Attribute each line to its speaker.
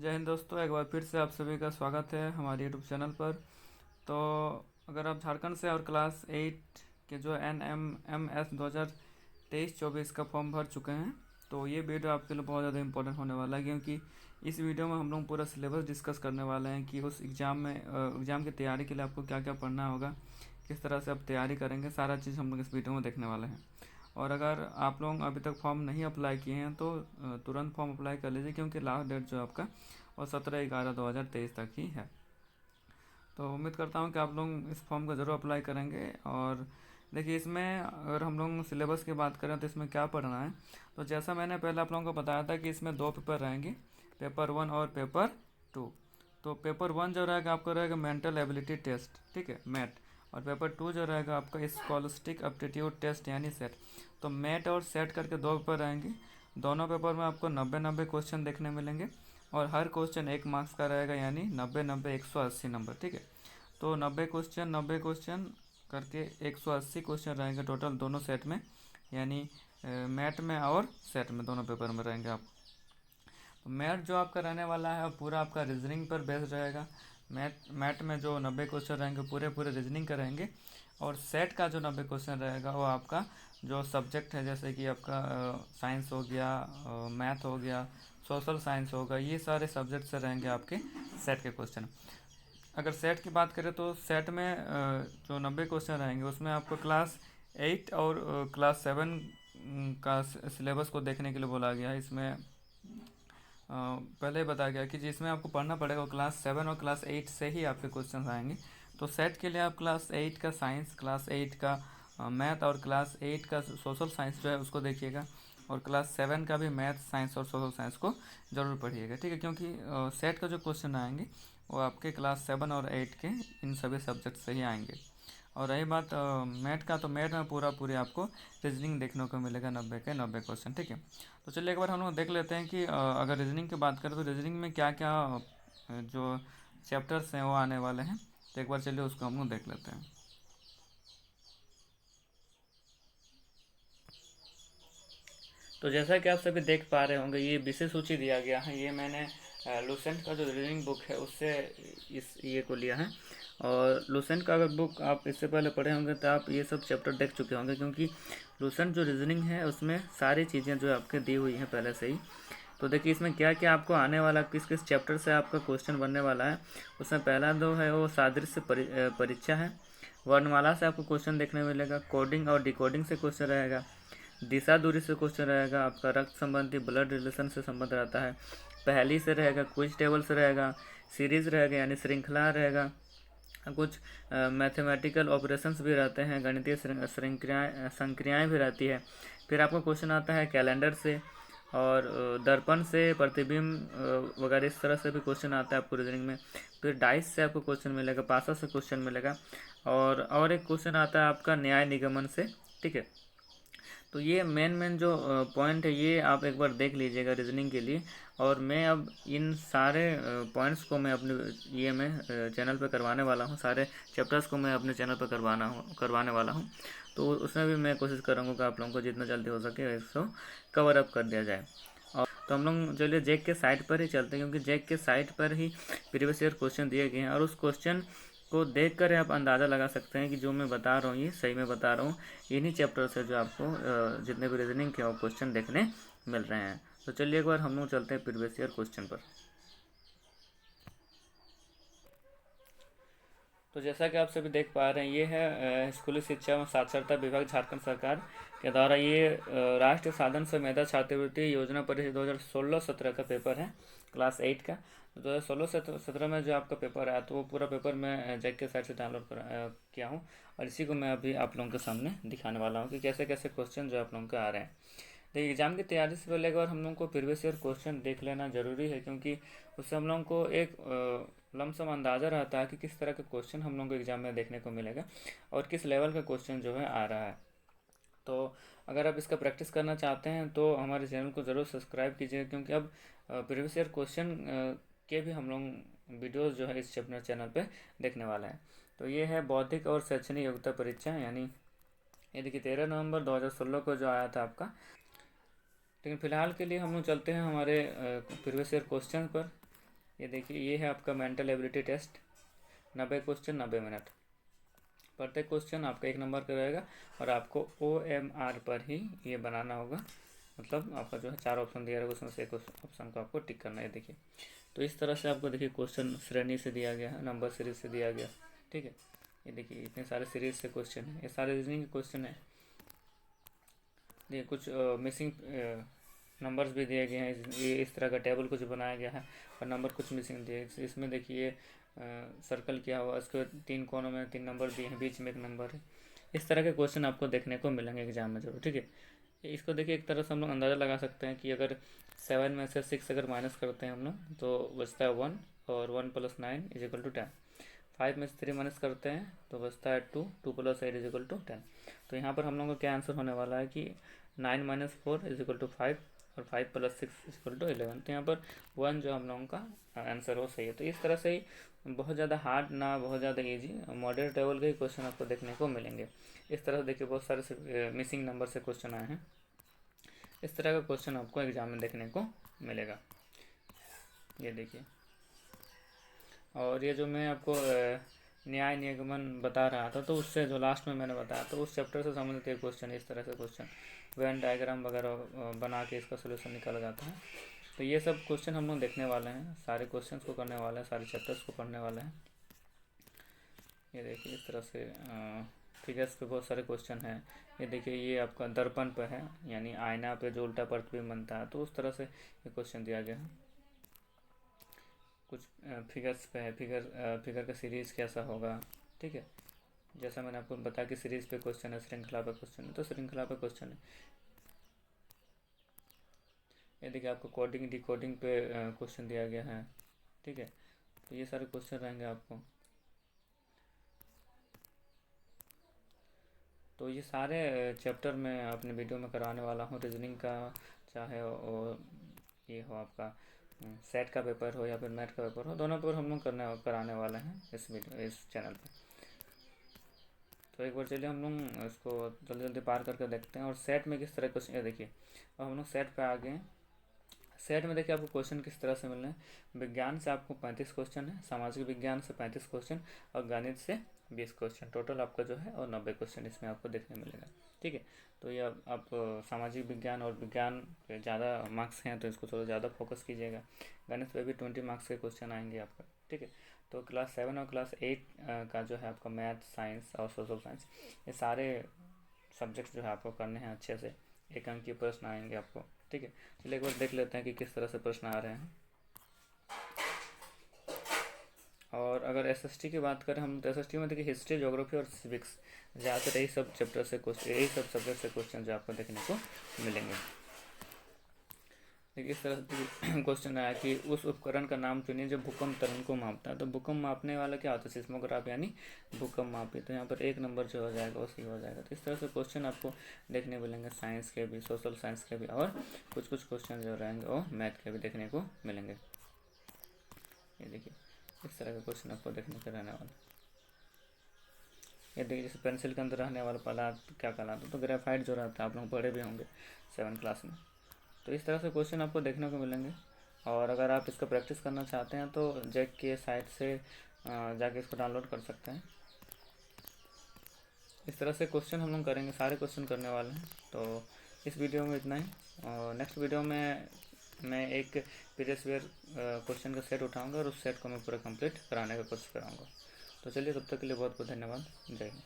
Speaker 1: जय हिंद दोस्तों, एक बार फिर से आप सभी का स्वागत है हमारे यूट्यूब चैनल पर। तो अगर आप झारखंड से और क्लास 8 के जो NMMS 2023-24 का फॉर्म भर चुके हैं, तो ये वीडियो आपके लिए बहुत ज़्यादा इंपॉर्टेंट होने वाला है, क्योंकि इस वीडियो में हम लोग पूरा सिलेबस डिस्कस करने वाले हैं कि उस एग्ज़ाम की तैयारी के लिए आपको क्या क्या पढ़ना होगा, किस तरह से आप तैयारी करेंगे, सारा चीज़ हम लोग इस वीडियो में देखने वाले हैं। और अगर आप लोग अभी तक फॉर्म नहीं अप्लाई किए हैं तो तुरंत फॉर्म अप्लाई कर लीजिए, क्योंकि लास्ट डेट जो आपका और 17/11/2023 तक ही है। तो उम्मीद करता हूँ कि आप लोग इस फॉर्म को ज़रूर अप्लाई करेंगे। और देखिए, इसमें अगर हम लोग सिलेबस की बात करें तो इसमें क्या पढ़ना है, तो जैसा मैंने पहले आप लोगों को बताया था कि इसमें दो पेपर रहेंगे, पेपर 1 और पेपर 2। तो पेपर 1 जो रहेगा आपका रहेगा मेंटल एबिलिटी टेस्ट, ठीक है, मैट। और पेपर 2 जो रहेगा आपका स्कॉलस्टिक एप्टीट्यूड टेस्ट यानी सेट। तो मैट और सेट करके दो पेपर रहेंगे। दोनों पेपर में आपको 90-90 क्वेश्चन देखने मिलेंगे, और हर क्वेश्चन 1 मार्क्स का रहेगा, यानी 90-90 180 नंबर, ठीक है। तो 90 क्वेश्चन करके 180 क्वेश्चन रहेंगे टोटल दोनों सेट में, यानी मैथ में और सेट में दोनों पेपर में रहेंगे आप। तो मैथ जो आपका रहने वाला है पूरा आपका रीजनिंग पर बेस्ड रहेगा। मैथ में जो 90 क्वेश्चन रहेंगे पूरे पूरे रीजनिंग का रहेंगे। और सेट का जो 90 क्वेश्चन रहेगा वो आपका जो सब्जेक्ट है, जैसे कि आपका साइंस हो गया, मैथ हो गया, सोशल साइंस होगा, ये सारे सब्जेक्ट से रहेंगे आपके सेट के क्वेश्चन। अगर सेट की बात करें तो सेट में जो 90 क्वेश्चन रहेंगे उसमें आपको क्लास 8 और क्लास 7 का सिलेबस को देखने के लिए बोला गया है। इसमें पहले ही बताया गया कि जिसमें आपको पढ़ना पड़ेगा वो क्लास 7 और क्लास 8 से ही आपके क्वेश्चन आएंगे। तो सेट के लिए आप क्लास 8 का साइंस, क्लास 8 का मैथ और क्लास 8 का सोशल साइंस जो है उसको देखिएगा। और क्लास 7 का भी मैथ, साइंस और सोशल साइंस को ज़रूर पढ़िएगा, ठीक है, क्योंकि सेट का जो क्वेश्चन आएंगे वो आपके क्लास 7 और 8 के इन सभी सब्जेक्ट से ही आएंगे। और रही बात मैथ का, तो मैथ में पूरी आपको रीजनिंग देखने को मिलेगा, 90 के 90 क्वेश्चन, ठीक है। तो चलिए एक बार हम लोग देख लेते हैं कि अगर रीजनिंग की बात करें तो रीजनिंग में क्या क्या जो चैप्टर्स हैं वो आने वाले हैं। तो एक बार चलिए उसको हम लोग देख लेते हैं। तो जैसा कि आप सभी देख पा रहे होंगे, ये विषय सूची दिया गया है, ये मैंने लूसेंट का जो रीडिंग बुक है उससे इस ये को लिया है। और लूसेंट का अगर बुक आप इससे पहले पढ़े होंगे तो आप ये सब चैप्टर देख चुके होंगे, क्योंकि लूसेंट जो रीजनिंग है उसमें सारी चीज़ें जो आपके दी हुई हैं पहले से ही। तो देखिए इसमें क्या क्या आपको आने वाला, किस किस चैप्टर से आपका क्वेश्चन बनने वाला है। उसमें पहला दो है वो सादृश्य परीक्षा है। वर्णमाला से आपको क्वेश्चन देखने मिलेगा। कोडिंग और डिकोडिंग से क्वेश्चन रहेगा। दिशा दूरी से क्वेश्चन रहेगा। आपका रक्त संबंधी ब्लड रिलेशन से संबंध रहता है। पहली से रहेगा, क्विज टेबल से रहेगा, सीरीज रहेगा यानी श्रृंखला रहेगा, कुछ मैथमेटिकल ऑपरेशंस भी रहते हैं, गणितीय संक्रियाएँ भी रहती है। फिर आपका क्वेश्चन आता है कैलेंडर से, और दर्पण से, प्रतिबिंब वगैरह इस तरह से भी क्वेश्चन आता है आपको रीजनिंग में। फिर डाइस से आपको क्वेश्चन मिलेगा, पासा से क्वेश्चन मिलेगा, और एक क्वेश्चन आता है आपका न्याय निगमन से, ठीक है। तो ये मेन जो पॉइंट है ये आप एक बार देख लीजिएगा रीजनिंग के लिए। और मैं अब इन सारे पॉइंट्स को मैं अपने ये मैं चैनल पे करवाने वाला हूँ, सारे चैप्टर्स को मैं अपने चैनल पे करवाने वाला हूँ। तो उसमें भी मैं कोशिश करूँगा कि आप लोगों को जितना जल्दी हो सके इसको कवर अप कर दिया जाए। और तो हम लोग चलिए जैक के साइट पर ही चलते हैं, क्योंकि जैक के साइट पर ही प्रीवियस ईयर क्वेश्चन दिए गए हैं, और उस क्वेश्चन को देखकर आप अंदाज़ा लगा सकते हैं कि जो मैं बता रहा हूँ ये सही में बता रहा हूँ। इन्हीं चैप्टर से जो आपको जितने भी रीजनिंग के क्वेश्चन देखने मिल रहे हैं। तो चलिए एक बार हम लोग चलते हैं प्रीवियस ईयर क्वेश्चन पर। तो जैसा कि आप सभी देख पा रहे हैं, ये है स्कूली शिक्षा एवं साक्षरता विभाग झारखंड सरकार के द्वारा ये राष्ट्रीय साधन से मेधा छात्रवृत्ति योजना परिषद 2016-17 का पेपर है, क्लास 8 का। 2016-17 में जो आपका पेपर आया तो वो पूरा पेपर मैं जैक के साइट से डाउनलोड किया हूँ, और इसी को मैं अभी आप लोगों के सामने दिखाने वाला हूँ कि कैसे कैसे क्वेश्चन जो आप लोगों के आ रहे हैं। देखिए एग्ज़ाम की तैयारी से पहले एक बार हम लोगों को प्रीवियस ईयर क्वेश्चन देख लेना ज़रूरी है, क्योंकि उससे हम लोगों को एक लमसम अंदाज़ा रहता है कि किस तरह के क्वेश्चन हम लोगों को एग्ज़ाम में देखने को मिलेगा, और किस लेवल का क्वेश्चन जो है आ रहा है। तो अगर आप इसका प्रैक्टिस करना चाहते हैं तो हमारे चैनल को ज़रूर सब्सक्राइब कीजिएगा, क्योंकि अब प्रीवियस ईयर क्वेश्चन के भी हम लोग वीडियोस जो है इस चैनल पे देखने वाले हैं। तो ये है बौद्धिक और शैक्षणिक योग्यता परीक्षा, यानी ये देखिए 13 नवंबर 2016 को जो आया था आपका। लेकिन फ़िलहाल के लिए हम लोग चलते हैं हमारे प्रीवियस ईयर क्वेश्चन पर। ये देखिए, ये है आपका mental ability test, 90 question 90 minute. प्रत्येक क्वेश्चन आपका 1 नंबर का रहेगा और आपको OMR पर ही ये बनाना होगा। मतलब आपका जो है 4 ऑप्शन दिया रहेगा, उसमें से एक ऑप्शन को आपको टिक करना है। देखिए, तो इस तरह से आपको देखिए क्वेश्चन श्रेणी से दिया गया है, नंबर सीरीज से दिया गया। ठीक है, ये देखिए इतने सारे सीरीज से क्वेश्चन है, ये सारे रीजनिंग के क्वेश्चन है। देखिए कुछ मिसिंग नंबर्स भी दिए गए हैं, ये इस तरह का टेबल कुछ बनाया गया है और नंबर कुछ मिसिंग दिए। इसमें देखिए सर्कल किया हुआ, उसके 3 कोनों में 3 नंबर दिए हैं, बीच में 1 नंबर है। इस तरह के क्वेश्चन आपको देखने को मिलेंगे एग्जाम में जरूर। ठीक है, इसको देखिए एक तरह से हम लोग अंदाज़ा लगा सकते हैं कि अगर 7 में से 6 अगर माइनस करते हैं हम लोग तो बचता है 1, और 1 + 9 = 10। 5 में से 3 माइनस करते हैं तो बचता है 2, 2 + 8 = 10। तो यहाँ पर हम लोगों का क्या आंसर होने वाला है कि 9 - 4 = 5 और 5 + 6 = 11। तो यहाँ पर 1 जो हम लोगों का आंसर हो सही है। तो इस तरह से ही बहुत ज़्यादा हार्ड ना बहुत ज़्यादा इजी, मॉडरेट लेवल के ही क्वेश्चन आपको देखने को मिलेंगे। इस तरह से देखिए बहुत सारे मिसिंग नंबर से क्वेश्चन आए हैं। इस तरह का क्वेश्चन आपको एग्जाम में देखने को मिलेगा। ये देखिए, और ये जो मैं आपको न्याय निगमन बता रहा था, तो उससे जो लास्ट में मैंने बताया तो उस चैप्टर से संबंधित एक क्वेश्चन, इस तरह से क्वेश्चन वेन डायग्राम वगैरह बना के इसका सोल्यूशन निकाला जाता है। तो ये सब क्वेश्चन हम लोग देखने वाले हैं, सारे क्वेश्चंस को करने वाले हैं, सारे चैप्टर्स को पढ़ने वाले हैं। ये देखिए इस तरह से फिगर्स पे बहुत सारे क्वेश्चन हैं। ये देखिए, ये आपका दर्पण पे है, यानी आईना पे जो उल्टा प्रतिबिंब बनता है, तो उस तरह से ये क्वेश्चन दिया गया है। कुछ फिगर्स पे है, फिगर का सीरीज़ कैसा होगा। ठीक है, जैसा मैंने आपको बताया कि सीरीज़ पे क्वेश्चन है, श्रृंखला पे क्वेश्चन है, तो श्रृंखला पे क्वेश्चन है। ये देखिए आपको कोडिंग डिकोडिंग पे क्वेश्चन दिया गया है। ठीक है, तो ये सारे क्वेश्चन रहेंगे आपको। तो ये सारे चैप्टर मैं अपने वीडियो में कराने वाला हूँ, रीजनिंग का, चाहे वो ये हो आपका सेट का पेपर हो या फिर मैथ का पेपर हो, दोनों पेपर हम लोग कराने वाले हैं इस चैनल पे। तो एक बार चलिए हम लोग इसको जल्दी जल्दी पार करके देखते हैं। और सेट में किस तरह क्वेश्चन, ये देखिए अब हम लोग सेट पे आ गए हैं। सेट में देखिए आपको क्वेश्चन किस तरह से मिल रहे हैं। विज्ञान से आपको 35 क्वेश्चन है, सामाजिक विज्ञान से 35 क्वेश्चन और गणित से 20 क्वेश्चन, टोटल आपका जो है और 90 क्वेश्चन इसमें आपको देखने मिलेगा। ठीक है, तो ये आप सामाजिक विज्ञान और विज्ञान पे ज़्यादा मार्क्स हैं तो इसको थोड़ा ज़्यादा फोकस कीजिएगा। गणित पे भी 20 मार्क्स के क्वेश्चन आएंगे आपका। ठीक है, तो क्लास 7 और क्लास 8 का जो है आपका मैथ, साइंस और सोशल साइंस, ये सारे सब्जेक्ट जो है आपको करने हैं अच्छे से। 1 अंक के प्रश्न आएंगे आपको। ठीक है, चलिए एक बार देख लेते हैं कि किस तरह से प्रश्न आ रहे हैं। और अगर एसएसटी की बात करें हम, तो एसएसटी में देखिए हिस्ट्री, ज्योग्राफी और सिविक्स, ज़्यादातर यही सब चैप्टर से क्वेश्चन, यही सब सब्जेक्ट से क्वेश्चन जो आपको देखने को मिलेंगे। देखिए इस तरह से क्वेश्चन आया कि उस उपकरण का नाम चुनिए जो भूकंप तरंग को मापता है। तो भूकंप मापने वाला क्या होता है, सिस्मोग्राफ यानी भूकंप मापी। तो यहाँ पर 1 नंबर जो हो जाएगा वो सही हो जाएगा। तो इस तरह से क्वेश्चन आपको देखने मिलेंगे, साइंस के भी, सोशल साइंस के भी, और कुछ कुछ क्वेश्चन जो रहेंगे वो मैथ के भी देखने को मिलेंगे। ये देखिए इस तरह का क्वेश्चन आपको देखने को रहने वाला। ये देखिए जैसे पेंसिल के अंदर रहने वाला पदार्थ क्या कहलाता है, तो ग्रेफाइट जो रहता है, आप लोग पढ़े भी होंगे 7 क्लास में। तो इस तरह से क्वेश्चन आपको देखने को मिलेंगे। और अगर आप इसका प्रैक्टिस करना चाहते हैं तो जैक के साइट से जाके इसको डाउनलोड कर सकते हैं। इस तरह से क्वेश्चन हम लोग करेंगे, सारे क्वेश्चन करने वाले हैं। तो इस वीडियो में इतना ही, और नेक्स्ट वीडियो में मैं एक प्रीवियस ईयर क्वेश्चन का सेट उठाऊंगा और उस सेट को मैं पूरा कंप्लीट कराने का कोशिश कराऊंगा। तो चलिए तब तक के लिए बहुत बहुत धन्यवाद। जय हिंद।